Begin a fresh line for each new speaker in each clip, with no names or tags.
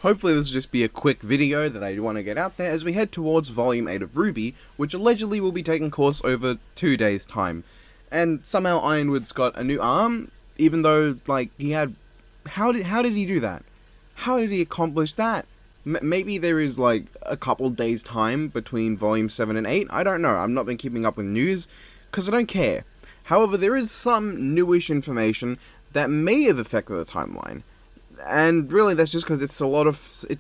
Hopefully this will just be a quick video that I want to get out there as we head towards Volume 8 of RWBY, which allegedly will be taking course over 2 days' time. And somehow Ironwood's got a new arm, even though, like, he had... How did he do that? How did he accomplish that? Maybe there is, like, a couple days' time between Volume 7 and 8? I don't know, I've not been keeping up with news, because I don't care. However, there is some newish information that may have affected the timeline. And really, that's just because it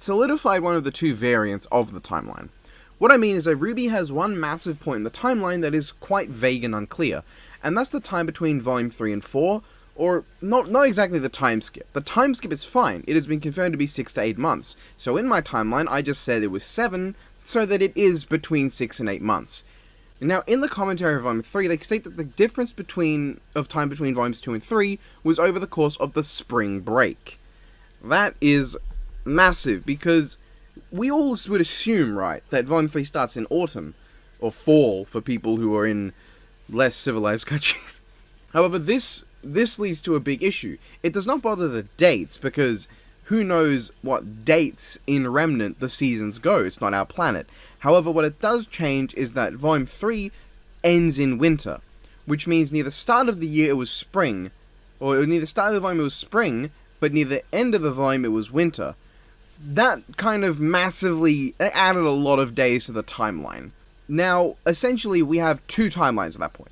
solidified one of the two variants of the timeline. What I mean is that RWBY has one massive point in the timeline that is quite vague and unclear, and that's the time between Volume 3 and 4, or not exactly the time skip. The time skip is fine, it has been confirmed to be 6 to 8 months, so in my timeline I just said it was 7, so that it is between 6 and 8 months. Now, in the commentary of Volume 3, they state that the difference of time between Volumes 2 and 3 was over the course of the spring break. That is massive, because we all would assume, right, that Volume 3 starts in autumn, or fall for people who are in less civilized countries. However, this leads to a big issue. It does not bother the dates, because who knows what dates in Remnant the seasons go, it's not our planet. However, what it does change is that Volume 3 ends in winter, which means near the start of the year it was spring, or near the start of the volume it was spring, but near the end of the volume it was winter. That kind of massively added a lot of days to the timeline. Now, essentially, we have two timelines at that point.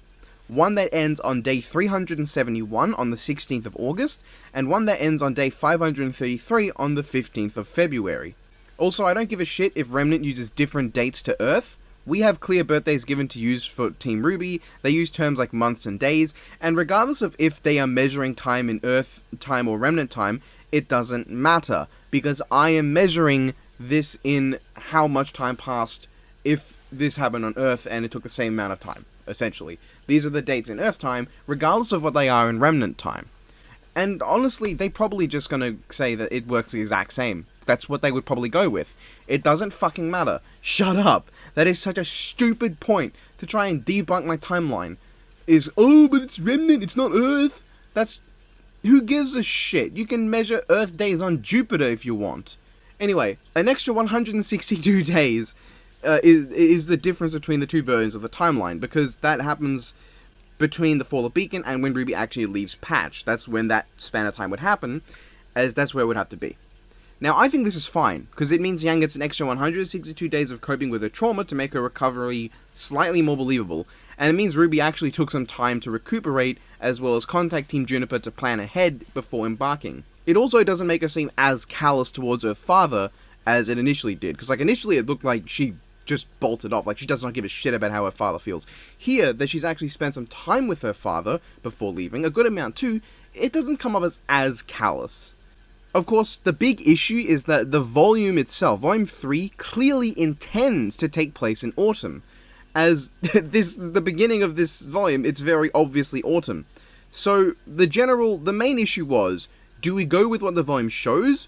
One that ends on day 371 on the 16th of August, and one that ends on day 533 on the 15th of February. Also, I don't give a shit if Remnant uses different dates to Earth. We have clear birthdays given to use for Team RWBY, they use terms like months and days, and regardless of if they are measuring time in Earth time or Remnant time, it doesn't matter, because I am measuring this in how much time passed if this happened on Earth and it took the same amount of time, essentially. These are the dates in Earth time, regardless of what they are in Remnant time. And honestly, they probably just gonna say that it works the exact same. That's what they would probably go with. It doesn't fucking matter. Shut up. That is such a stupid point to try and debunk my timeline. Oh, but it's Remnant, it's not Earth. Who gives a shit? You can measure Earth days on Jupiter if you want. Anyway, an extra 162 days is the difference between the two versions of the timeline, because that happens between the fall of Beacon and when RWBY actually leaves Patch. That's when that span of time would happen, as that's where it would have to be. Now, I think this is fine, because it means Yang gets an extra 162 days of coping with her trauma to make her recovery slightly more believable, and it means RWBY actually took some time to recuperate, as well as contact Team Juniper to plan ahead before embarking. It also doesn't make her seem as callous towards her father as it initially did, because initially it looked like she just bolted off, like she does not give a shit about how her father feels. Here, that she's actually spent some time with her father before leaving, a good amount too, it doesn't come off as callous. Of course, the big issue is that the volume itself, Volume 3, clearly intends to take place in autumn. As the beginning of this volume, it's very obviously autumn. So, the main issue was, do we go with what the volume shows,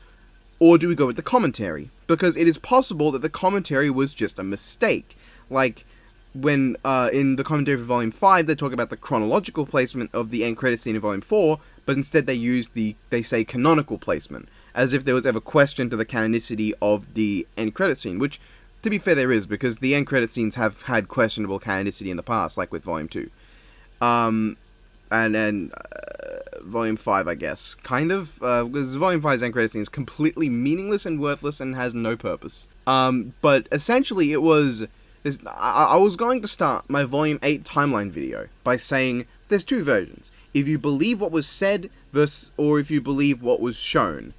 or do we go with the commentary? Because it is possible that the commentary was just a mistake. Like, when in the commentary for Volume 5, they talk about the chronological placement of the end credit scene in Volume 4, but instead they say canonical placement, as if there was ever question to the canonicity of the end credit scene, which, to be fair, there is, because the end credit scenes have had questionable canonicity in the past, like with Volume 2. And then Volume 5, I guess, kind of, because Volume 5's end credit scene is completely meaningless and worthless and has no purpose. But essentially it was... I was going to start my Volume 8 timeline video by saying there's two versions. If you believe what was said, or if you believe what was shown.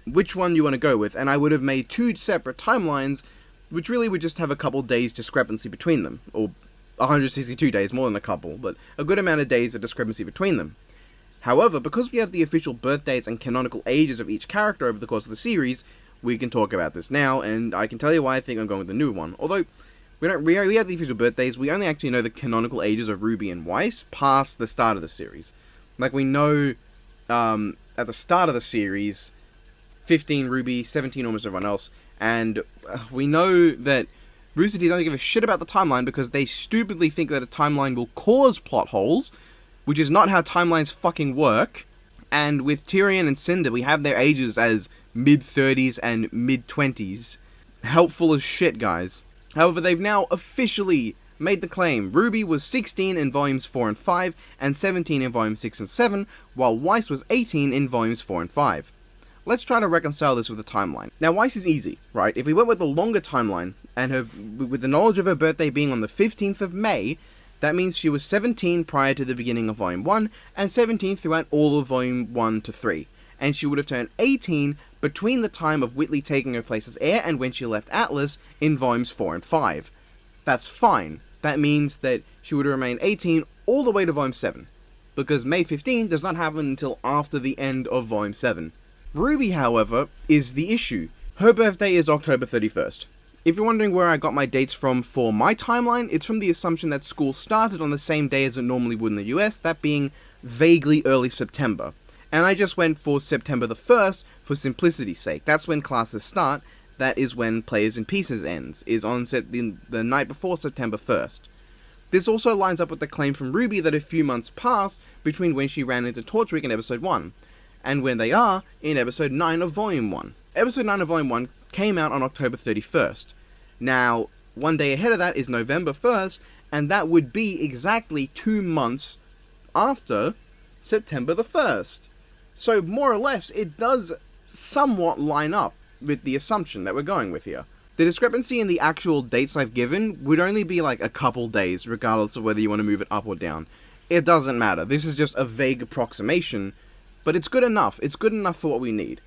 Which one you want to go with? And I would have made two separate timelines, which really would just have a couple days discrepancy between them. Or 162 days, more than a couple, but a good amount of days of discrepancy between them. However, because we have the official birth dates and canonical ages of each character over the course of the series, we can talk about this now, and I can tell you why I think I'm going with the new one. Although, we have the official birthdays, we only actually know the canonical ages of Ruby and Weiss past the start of the series. Like, we know, at the start of the series, 15 Ruby, 17 almost everyone else, and we know that Rooster Teeth don't give a shit about the timeline because they stupidly think that a timeline will cause plot holes, which is not how timelines fucking work. And with Tyrion and Cinder, we have their ages as mid-30s and mid-20s. Helpful as shit, guys. However, they've now officially made the claim Ruby was 16 in volumes 4 and 5, and 17 in volumes 6 and 7, while Weiss was 18 in volumes 4 and 5. Let's try to reconcile this with the timeline. Now, Weiss is easy, right? If we went with the longer timeline, and with the knowledge of her birthday being on the 15th of May, that means she was 17 prior to the beginning of Volume 1, and 17 throughout all of Volume 1 to 3. And she would have turned 18 between the time of Whitley taking her place as heir and when she left Atlas in Volumes 4 and 5. That's fine. That means that she would remain 18 all the way to Volume 7, because May 15 does not happen until after the end of Volume 7. Ruby, however, is the issue. Her birthday is October 31st. If you're wondering where I got my dates from for my timeline, it's from the assumption that school started on the same day as it normally would in the US, that being vaguely early September. And I just went for September the 1st for simplicity's sake. That's when classes start. That is when Players in Pieces ends, is on the night before September 1st. This also lines up with the claim from Ruby that a few months passed between when she ran into Torchwick in Episode 1, and when they are in Episode 9 of Volume 1. Episode 9 of Volume 1 came out on October 31st. Now, one day ahead of that is November 1st, and that would be exactly 2 months after September the 1st. So, more or less, it does somewhat line up with the assumption that we're going with here. The discrepancy in the actual dates I've given would only be like a couple days, regardless of whether you want to move it up or down. It doesn't matter. This is just a vague approximation, but it's good enough. It's good enough for what we need.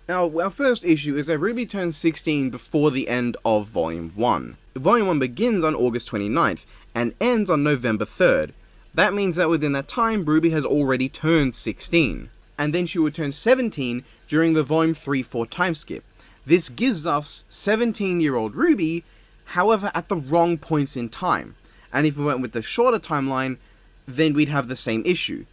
Now, our first issue is that Ruby turns 16 before the end of Volume 1. Volume 1 begins on August 29th and ends on November 3rd. That means that within that time, Ruby has already turned 16. And then she would turn 17 during the Volume 3-4 time skip. This gives us 17-year-old Ruby, however, at the wrong points in time. And if we went with the shorter timeline, then we'd have the same issue.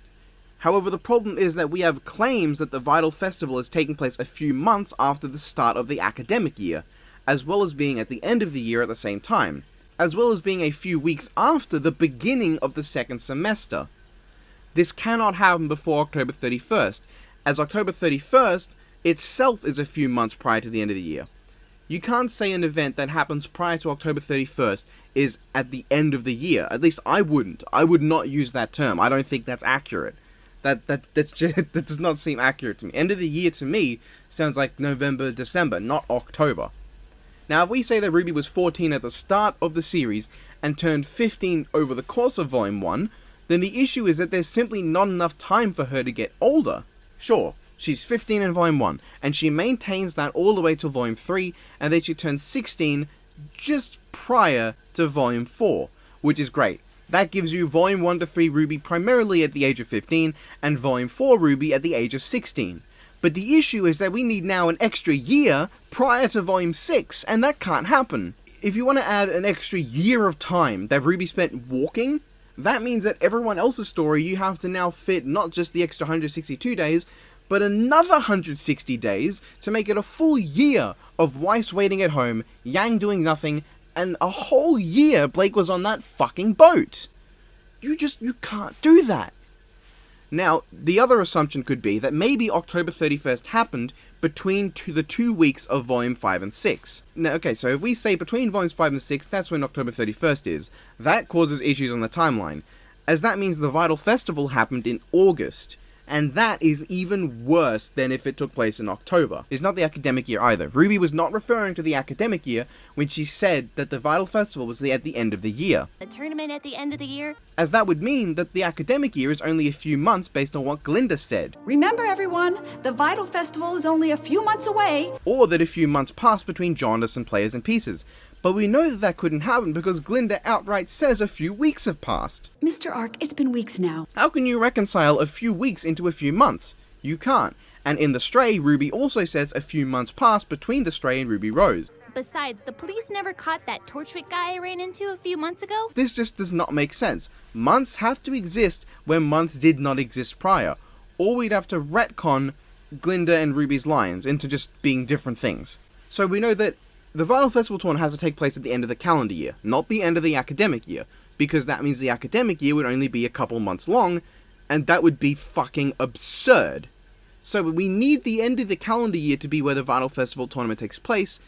However, the problem is that we have claims that the Vital Festival is taking place a few months after the start of the academic year, as well as being at the end of the year at the same time, as well as being a few weeks after the beginning of the second semester. This cannot happen before October 31st, as October 31st itself is a few months prior to the end of the year. You can't say an event that happens prior to October 31st is at the end of the year. At least I wouldn't. I would not use that term. I don't think that's accurate. That does not seem accurate to me. End of the year to me sounds like November, December, not October. Now, if we say that Ruby was 14 at the start of the series and turned 15 over the course of Volume 1, then the issue is that there's simply not enough time for her to get older. Sure, she's 15 in Volume 1, and she maintains that all the way to Volume 3, and then she turns 16 just prior to Volume 4, which is great. That gives you Volume 1 to 3 Ruby primarily at the age of 15, and Volume 4 Ruby at the age of 16. But the issue is that we need now an extra year prior to Volume 6, and that can't happen. If you want to add an extra year of time that Ruby spent walking, that means that everyone else's story you have to now fit not just the extra 162 days, but another 160 days to make it a full year of Weiss waiting at home, Yang doing nothing, and a whole year Blake was on that fucking boat. You can't do that. Now, the other assumption could be that maybe October 31st happened between the 2 weeks of Volume 5 and 6. Now, okay, so if we say between Volumes 5 and 6, that's when October 31st is. That causes issues on the timeline, as that means the Vital Festival happened in August. And that is even worse than if it took place in October. It's not the academic year either. Ruby was not referring to the academic year when she said that the Vital Festival was at the end of the year.
The tournament at the end of the year?
As that would mean that the academic year is only a few months based on what Glinda said.
Remember everyone, the Vital Festival is only a few months away.
Or that a few months passed between Jaundice and Players in Pieces. But we know that couldn't happen because Glinda outright says a few weeks have passed.
Mr. Ark, it's been weeks now.
How can you reconcile a few weeks into a few months? You can't. And in The Stray, Ruby also says a few months passed between The Stray and Ruby Rose.
Besides, the police never caught that Torchwick guy I ran into a few months ago.
This just does not make sense. Months have to exist where months did not exist prior. Or we'd have to retcon Glinda and Ruby's lines into just being different things. So we know that the Vital Festival tournament has to take place at the end of the calendar year, not the end of the academic year, because that means the academic year would only be a couple months long, and that would be fucking absurd. So we need the end of the calendar year to be where the Vital Festival tournament takes place,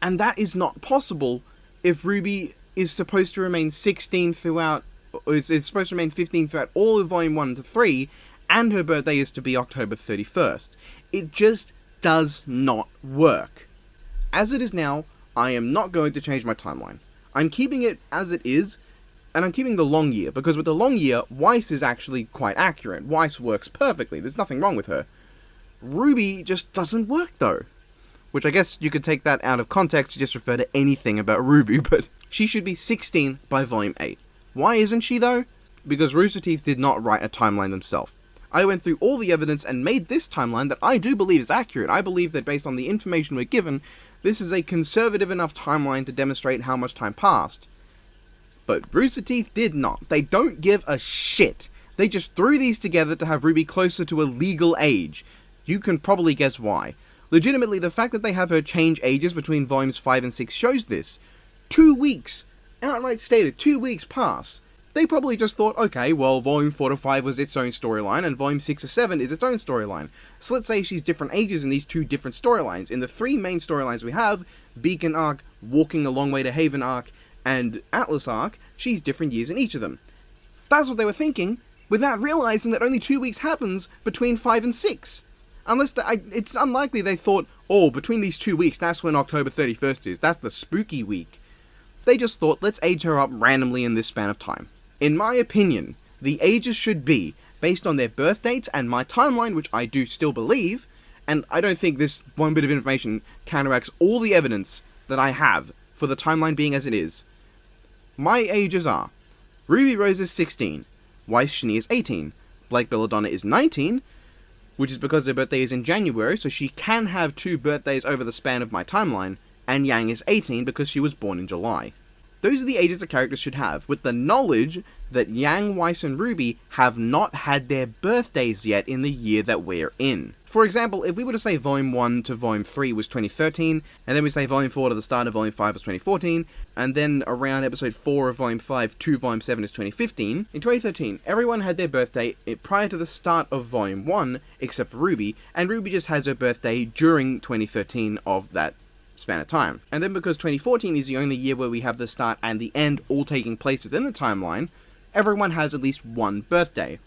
and that is not possible if Ruby is supposed to remain 16 throughout, or is supposed to remain 15 throughout all of Volume 1 to 3, and her birthday is to be October 31st. It just does not work. As it is now, I am not going to change my timeline. I'm keeping it as it is, and I'm keeping the long year, because with the long year, Weiss is actually quite accurate. Weiss works perfectly, there's nothing wrong with her. Ruby just doesn't work though. Which I guess you could take that out of context to just refer to anything about Ruby, but she should be 16 by Volume 8. Why isn't she though? Because Rooster Teeth did not write a timeline themselves. I went through all the evidence and made this timeline that I do believe is accurate. I believe that based on the information we're given, this is a conservative enough timeline to demonstrate how much time passed. But Rooster Teeth did not. They don't give a shit. They just threw these together to have Ruby closer to a legal age. You can probably guess why. Legitimately, the fact that they have her change ages between volumes 5 and 6 shows this. 2 weeks! Outright stated, 2 weeks pass. They probably just thought, okay, well, volume 4 to 5 was its own storyline, and volume 6 to 7 is its own storyline. So let's say she's different ages in these 2 different storylines. In the 3 main storylines we have, Beacon Arc, Walking a Long Way to Haven Arc, and Atlas Arc, she's different years in each of them. That's what they were thinking, without realizing that only 2 weeks happens between 5 and 6. Unless it's unlikely they thought, oh, between these 2 weeks, that's when October 31st is. That's the spooky week. They just thought, let's age her up randomly in this span of time. In my opinion, the ages should be based on their birth dates and my timeline, which I do still believe, and I don't think this one bit of information counteracts all the evidence that I have for the timeline being as it is. My ages are Ruby Rose is 16, Weiss Shani is 18, Blake Belladonna is 19, which is because her birthday is in January, so she can have 2 birthdays over the span of my timeline, and Yang is 18 because she was born in July. Those are the ages a character should have, with the knowledge that Yang, Weiss, and Ruby have not had their birthdays yet in the year that we're in. For example, if we were to say Volume 1 to Volume 3 was 2013, and then we say Volume 4 to the start of Volume 5 was 2014, and then around Episode 4 of Volume 5 to Volume 7 is 2015, in 2013, everyone had their birthday prior to the start of Volume 1, except for Ruby, and Ruby just has her birthday during 2013 of that span of time. And then because 2014 is the only year where we have the start and the end all taking place within the timeline, everyone has at least one birthday.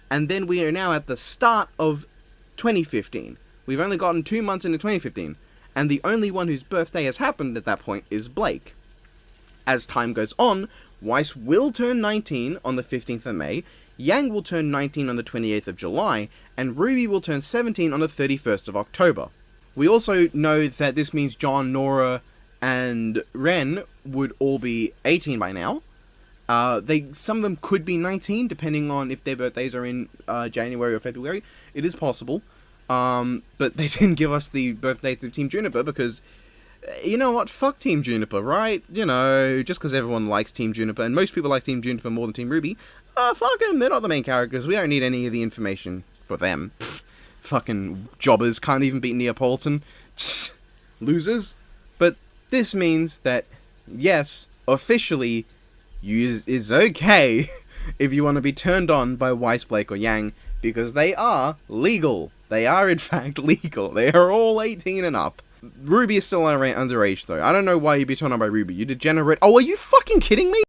And then we are now at the start of 2015. We've only gotten 2 months into 2015, and the only one whose birthday has happened at that point is Blake. As time goes on, Weiss will turn 19 on the 15th of May, Yang will turn 19 on the 28th of July, and Ruby will turn 17 on the 31st of October. We also know that this means John, Nora, and Ren would all be 18 by now. Some of them could be 19, depending on if their birthdays are in January or February. It is possible. But they didn't give us the birth dates of Team Juniper because, you know what, fuck Team Juniper, right? You know, just because everyone likes Team Juniper, and most people like Team Juniper more than Team Ruby, fuck them, they're not the main characters. We don't need any of the information for them. Fucking jobbers, can't even beat Neapolitan. Losers. But this means that, yes, officially, it's okay if you want to be turned on by Weiss, Blake, or Yang, because they are legal. They are, in fact, legal. They are all 18 and up. Ruby is still underage, though. I don't know why you'd be turned on by Ruby. You degenerate. Oh, are you fucking kidding me?